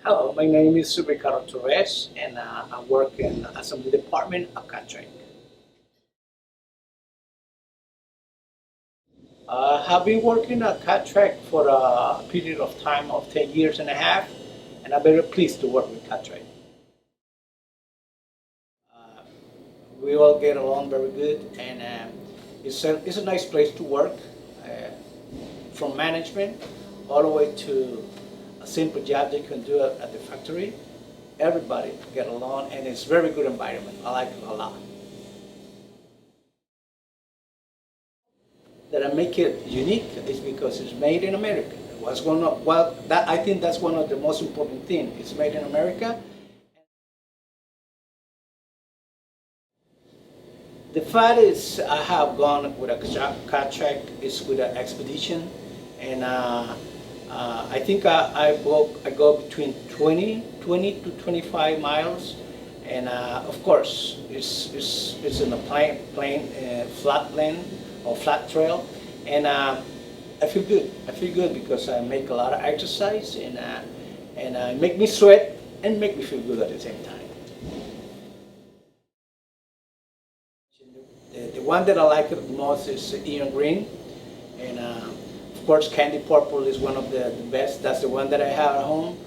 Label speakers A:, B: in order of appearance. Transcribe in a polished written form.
A: Hello, my name is Ricardo Torres, and I work in the assembly department at Catrike. I have been working at Catrike for a period of time of 10 years and a half, and I'm very pleased to work with Catrike. Uh, we all get along very good, and it's a nice place to work, uh, from management all the way to a simple job they can do at the factory. Everybody get along, and it's a very good environment. I like it a lot. That I make it unique is because it's made in America. What's going on? Well, that I think that's one of the most important things. It's made in America. The farthest I have gone with a kayak is with an expedition, and I think I go between 20 to 25 miles, and of course it's in a flat plane or flat trail, and I feel good. I feel good because I make a lot of exercise, and make me sweat and make me feel good at the same time. The one that I like the most is Ian Green, and of course Candy Purple is one of the best. That's the one that I have at home.